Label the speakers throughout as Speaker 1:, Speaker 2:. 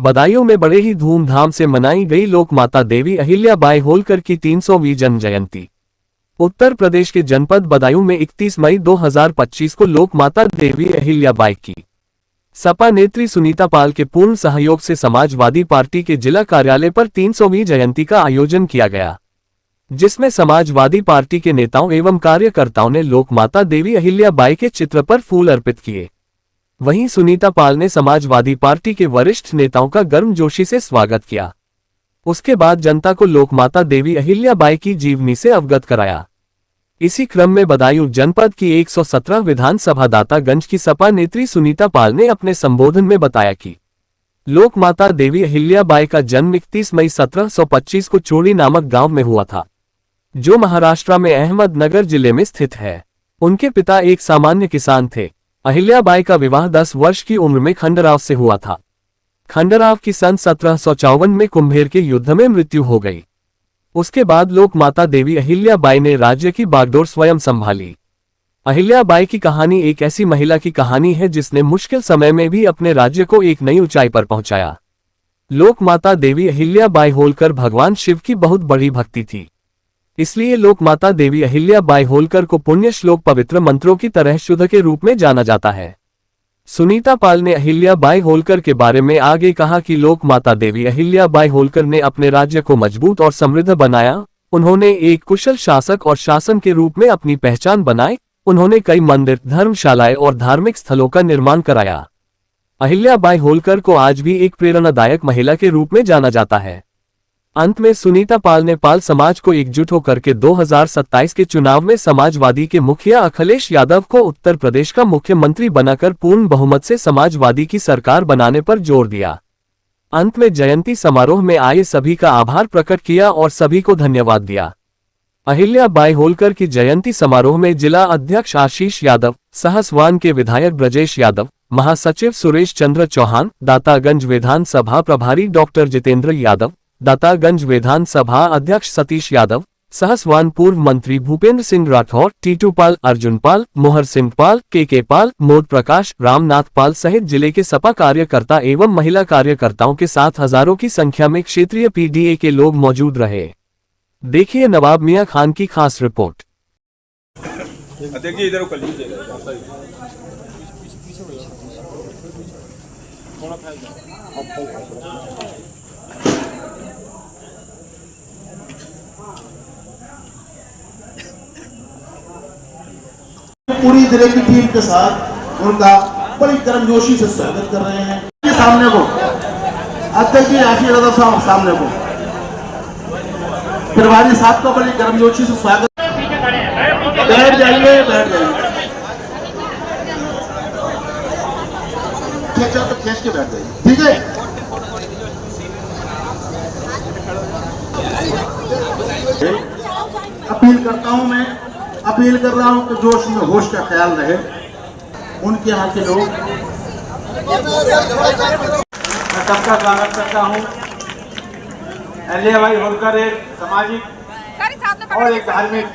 Speaker 1: बदायूं में बड़े ही धूमधाम से मनाई गई लोक माता देवी अहिल्याबाई होलकर की 300वीं जन्म जयंती। उत्तर प्रदेश के जनपद बदायूं में 31 मई 2025 को लोक माता देवी अहिल्याबाई की सपा नेत्री सुनीता पाल के पूर्ण सहयोग से समाजवादी पार्टी के जिला कार्यालय पर 300वीं जयंती का आयोजन किया गया, जिसमें समाजवादी पार्टी के नेताओं एवं कार्यकर्ताओं ने लोक माता देवी अहिल्याबाई के चित्र पर फूल अर्पित किए। वहीं सुनीता पाल ने समाजवादी पार्टी के वरिष्ठ नेताओं का गर्मजोशी से स्वागत किया। उसके बाद जनता को लोक माता देवी अहिल्याबाई की जीवनी से अवगत कराया। इसी क्रम में बदायूं जनपद की 117 विधानसभा दातागंज की सपा नेत्री सुनीता पाल ने अपने संबोधन में बताया कि लोक माता देवी अहिल्याबाई का जन्म 31 मई 1725 को चोड़ी नामक गांव में हुआ था, जो महाराष्ट्र में अहमदनगर जिले में स्थित है। उनके पिता एक सामान्य किसान थे। अहिल्याबाई का विवाह 10 वर्ष की उम्र में खंडराव से हुआ था। खंडराव की सन 1754 में कुंभेर के युद्ध में मृत्यु हो गई। उसके बाद लोक माता देवी अहिल्याबाई ने राज्य की बागडोर स्वयं संभाली। अहिल्याबाई की कहानी एक ऐसी महिला की कहानी है जिसने मुश्किल समय में भी अपने राज्य को एक नई ऊंचाई पर पहुंचाया। लोक माता देवी अहिल्याबाई होलकर भगवान शिव की बहुत बड़ी भक्ति थी, इसलिए लोक माता देवी अहिल्याबाई होलकर को पुण्य श्लोक पवित्र मंत्रों की तरह शुद्ध के रूप में जाना जाता है। सुनीता पाल ने अहिल्याबाई होलकर के बारे में आगे कहा कि लोक माता देवी अहिल्याबाई होलकर ने अपने राज्य को मजबूत और समृद्ध बनाया। उन्होंने एक कुशल शासक और शासन के रूप में अपनी पहचान बनाई। उन्होंने कई मंदिर, धर्मशालाएं और धार्मिक स्थलों का निर्माण कराया। अहिल्याबाई होलकर को आज भी एक प्रेरणादायक महिला के रूप में जाना जाता है। अंत में सुनीता पाल ने पाल समाज को एकजुट होकर के 2027 के चुनाव में समाजवादी के मुखिया अखिलेश यादव को उत्तर प्रदेश का मुख्यमंत्री बनाकर पूर्ण बहुमत से समाजवादी की सरकार बनाने पर जोर दिया। अंत में जयंती समारोह में आए सभी का आभार प्रकट किया और सभी को धन्यवाद दिया। अहिल्याबाई होलकर की जयंती समारोह में जिला अध्यक्ष आशीष यादव, सहसवान के विधायक ब्रजेश यादव, महासचिव सुरेश चंद्र चौहान, दातागंज विधानसभा प्रभारी डॉक्टर जितेंद्र यादव, दातागंज विधानसभा अध्यक्ष सतीश यादव, सहसवान पूर्व मंत्री भूपेंद्र सिंह राठौर, टीटू पाल, अर्जुन पाल, मोहर सिंह पाल, के पाल, मोद प्रकाश, रामनाथ पाल सहित जिले के सपा कार्यकर्ता एवं महिला कार्यकर्ताओं के साथ हजारों की संख्या में क्षेत्रीय पीडीए के लोग मौजूद रहे। देखिए नवाब मियां खान की खास रिपोर्ट।
Speaker 2: देखिए इधर
Speaker 3: पूरी जिले की टीम के साथ उनका बड़ी गर्मजोशी से स्वागत कर रहे हैं। सामने को अध्यक्ष जी आशीष यादव साहब सामने को प्रभारी साहब का बड़ी गर्मजोशी से स्वागत। बैठ जाइए, बैठ जाइए, तो खींच के बैठ जाइए, ठीक है। अपील कर रहा हूं कि जोश में होश का ख्याल रहे। उनके यहाँ के लोग, मैं सबका स्वागत करता हूँ। अहिल्याबाई होलकर एक सामाजिक और एक धार्मिक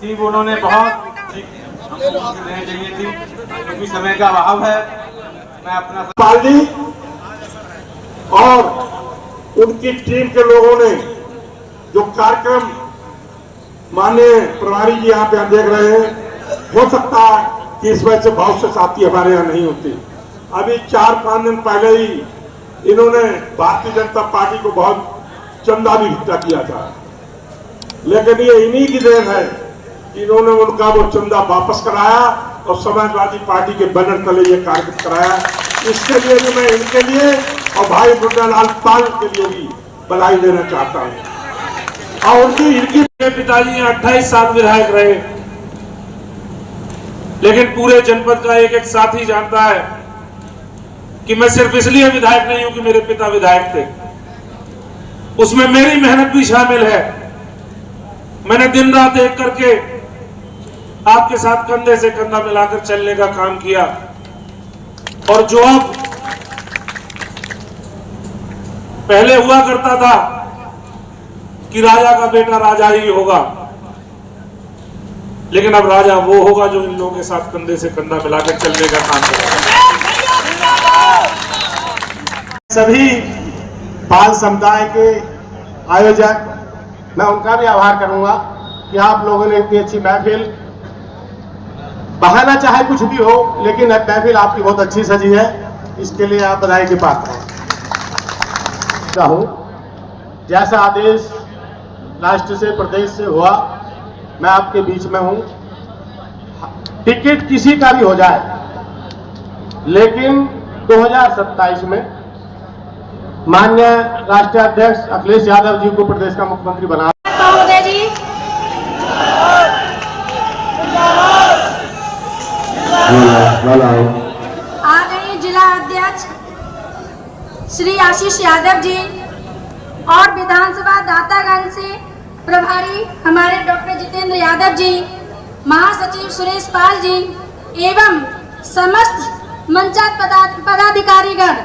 Speaker 3: थी। उन्होंने बहुत रहनी चाहिए थी, क्योंकि समय का अभाव है। मैं अपना पार्टी और उनकी टीम के लोगों ने जो कार्यक्रम, माननीय प्रभारी जी यहाँ पे हम देख रहे हैं, हो सकता है कि इस वजह से बहुत से साथी हमारे यहाँ नहीं होते। अभी 4-5 दिन पहले ही इन्होंने भारतीय जनता पार्टी को बहुत चंदा भी इकट्ठा किया था, लेकिन ये इन्हीं की देन है कि इन्होंने उनका वो चंदा वापस कराया और समाजवादी पार्टी के बैनर तले ये कार्यक्रम कराया। इसके लिए भी मैं इनके लिए और भाई गुड्डालाल पाल के लिए भी बधाई देना चाहता हूँ। और इनकी
Speaker 4: पिताजी 28 साल विधायक रहे, लेकिन पूरे जनपद का एक एक साथी जानता है कि मैं सिर्फ इसलिए विधायक नहीं हूं कि मेरे पिता विधायक थे, उसमें मेरी मेहनत भी शामिल है। मैंने दिन रात एक करके आपके साथ कंधे से कंधा मिलाकर चलने का काम किया। और जो अब पहले हुआ करता था कि राजा का बेटा राजा ही होगा, लेकिन अब राजा वो होगा जो इन लोगों के साथ कंधे से कंधा मिलाकर चलने का काम करेगा।
Speaker 2: सभी बाल समुदाय के आयोजक, मैं उनका भी आभार करूंगा कि आप लोगों ने इतनी अच्छी महफिल, बहाना चाहे कुछ भी हो, लेकिन महफिल आपकी बहुत अच्छी सजी है, इसके लिए आप बधाई के पात्र हैं। जैसा आदेश राष्ट्र से, प्रदेश से हुआ, मैं आपके बीच में हूं। टिकट किसी का भी हो जाए, लेकिन 2027 में माननीय राष्ट्रीय अध्यक्ष अखिलेश यादव जी को प्रदेश का मुख्यमंत्री बना।
Speaker 5: महोदय जी, आदरणीय जिला अध्यक्ष श्री आशीष यादव जी और विधानसभा दातागंज से प्रभारी हमारे डॉक्टर जितेंद्र यादव जी, महासचिव सुरेश पाल जी एवं समस्त मंचायत पदाधिकारीगण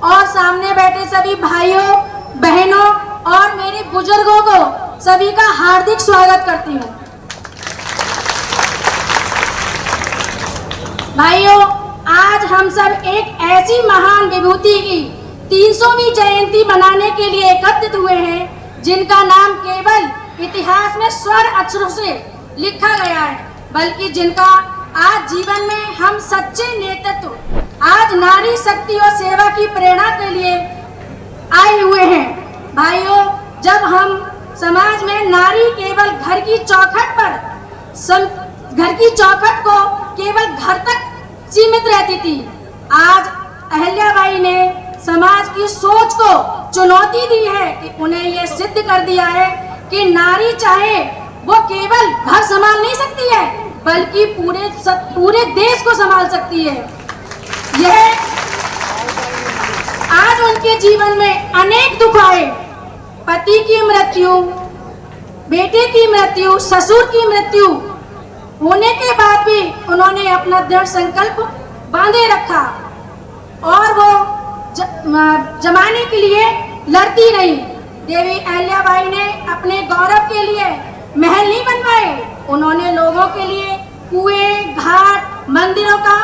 Speaker 5: और सामने बैठे सभी भाइयों बहनों और मेरे बुजुर्गों को सभी का हार्दिक स्वागत करती हूँ। भाइयों, आज हम सब एक ऐसी महान विभूति की 300वीं जयंती मनाने के लिए एकत्रित हुए हैं जिनका नाम केवल इतिहास में स्वर्ण अक्षरों से लिखा गया है, बल्कि जिनका आज जीवन में हम सच्चे नेतृत्व, आज नारी शक्ति और सेवा की प्रेरणा के लिए आए हुए हैं। भाइयों, जब हम समाज में नारी केवल घर की चौखट को केवल घर तक सीमित रहती थी, आज अहिल्याबाई ने समाज की सोच को चुनौती दी है कि उन्हें यह सिद्ध कर दिया है कि नारी चाहे वो केवल घर संभाल नहीं सकती है, बल्कि पूरे देश को संभाल सकती है। यह आज उनके जीवन में अनेक दुख आए, पति की मृत्यु, बेटे की मृत्यु, ससुर की मृत्यु होने के बाद भी उन्होंने अपना दृढ़ संकल्प बांधे रखा और वो जमाने के लिए लड़ती रही। देवी अहिल्याबाई ने अपने गौरव के लिए महल नहीं बनवाए, उन्होंने लोगों के लिए कुएं, घाट, मंदिरों का,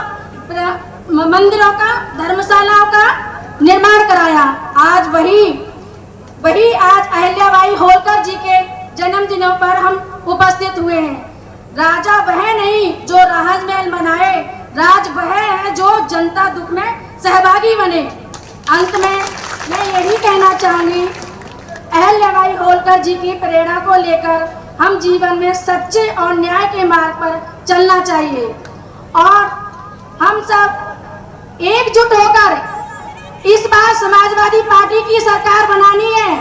Speaker 5: धर्मशालाओं का निर्माण कराया। आज वही आज अहिल्याबाई होलकर जी के जन्मदिनों पर हम उपस्थित हुए हैं। राजा वह नहीं जो राजमहल बनाए, राज वह है जो जनता दुख में सहभागी बने। अंत में मैं यही कहना चाहूंगी, अहिल्याबाई होलकर जी की प्रेरणा को लेकर हम जीवन में सच्चे और न्याय के मार्ग पर चलना चाहिए और हम सब एकजुट होकर इस बार समाजवादी पार्टी की सरकार बनानी है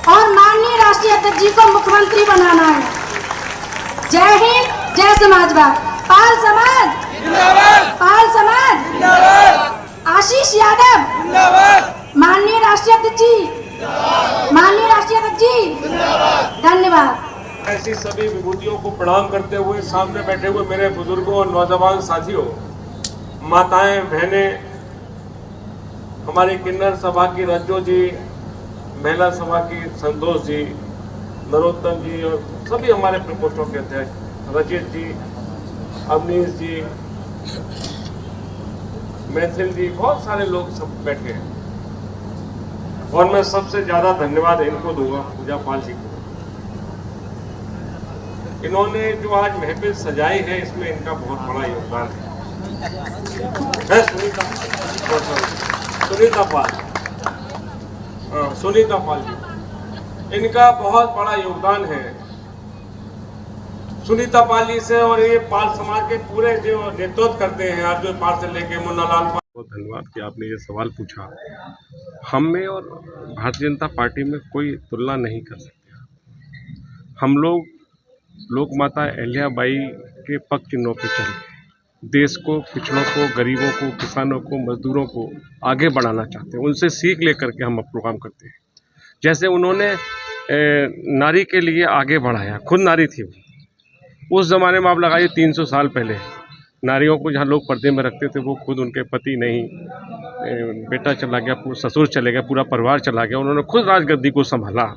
Speaker 5: और माननीय राष्ट्रीय अध्यक्ष जी को मुख्यमंत्री बनाना है। जय हिंद, जय समाजवाद। पाल समाज जिंदाबाद, पाल समाज जिंदाबाद, आशीष यादव जिंदाबाद, माननीय राष्ट्रीय अध्यक्ष जी, माननीय राष्ट्रीय अध्यक्ष जी धन्यवाद।
Speaker 4: ऐसी सभी विभूतियों को प्रणाम करते हुए सामने बैठे हुए मेरे बुजुर्गों और नौजवान साथियों, माताएं, बहनें, हमारी किन्नर सभा की रज्जो जी, महिला सभा की संतोष जी, नरोत्तम जी और सभी हमारे प्रकोष्ठों के अध्यक्ष रचित जी, अवनीश जी, मैथिल जी, बहुत सारे लोग सब बैठे हैं और मैं सबसे ज्यादा धन्यवाद इनको दूंगा, पूजा पाल जी को। इन्होंने जो आज महफिल सजाई है इसमें इनका बहुत बड़ा योगदान है। सुनीता पाल जी, इनका बहुत बड़ा योगदान है। सुनीता पाल जी से और ये पाल समाज के पूरे जो नेतृत्व करते हैं, आज जो पाल से लेके मुन्नालाल पाल।
Speaker 6: बहुत धन्यवाद कि आपने ये सवाल पूछा। हम में और भारतीय जनता पार्टी में कोई तुलना नहीं कर सकते। हम लोग लोक माता अहिल्याबाई के पग चिन्हों पर चले, देश को, पिछड़ों को, गरीबों को, किसानों को, मजदूरों को आगे बढ़ाना चाहते हैं। उनसे सीख लेकर के हम प्रोग्राम करते हैं। जैसे उन्होंने नारी के लिए आगे बढ़ाया, खुद नारी थी वो। उस ज़माने में आप लगाइए 300 साल पहले नारियों को जहाँ लोग पर्दे में रखते थे, वो खुद, उनके पति नहीं, बेटा चला गया, ससुर चले गए, पूरा परिवार चला गया, उन्होंने खुद राजगद्दी को संभाला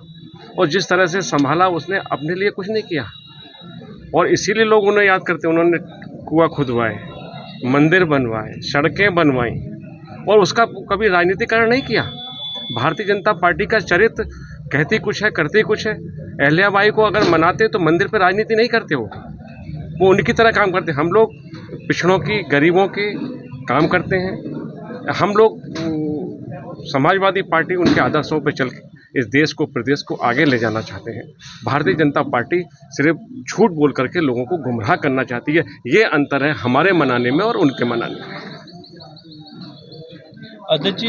Speaker 6: और जिस तरह से संभाला उसने अपने लिए कुछ नहीं किया और इसीलिए लोग उन्हें याद करते हैं। उन्होंने कुआं खुदवाए, मंदिर बनवाए, सड़कें बनवाई और उसका कभी राजनीतिकरण नहीं किया। भारतीय जनता पार्टी का चरित्र कहती कुछ है, करती कुछ है। अहिल्याबाई को अगर मनाते तो मंदिर पर राजनीति नहीं करते वो उनकी तरह काम करते। हम लोग पिछड़ों की, गरीबों के काम करते हैं। हम लोग समाजवादी पार्टी उनके आदर्शों पर चल के इस देश को, प्रदेश को आगे ले जाना चाहते हैं। भारतीय जनता पार्टी सिर्फ झूठ बोल करके लोगों को गुमराह करना चाहती है। ये अंतर है हमारे मनाने में और उनके मनाने में।
Speaker 7: अध्यक्ष जी,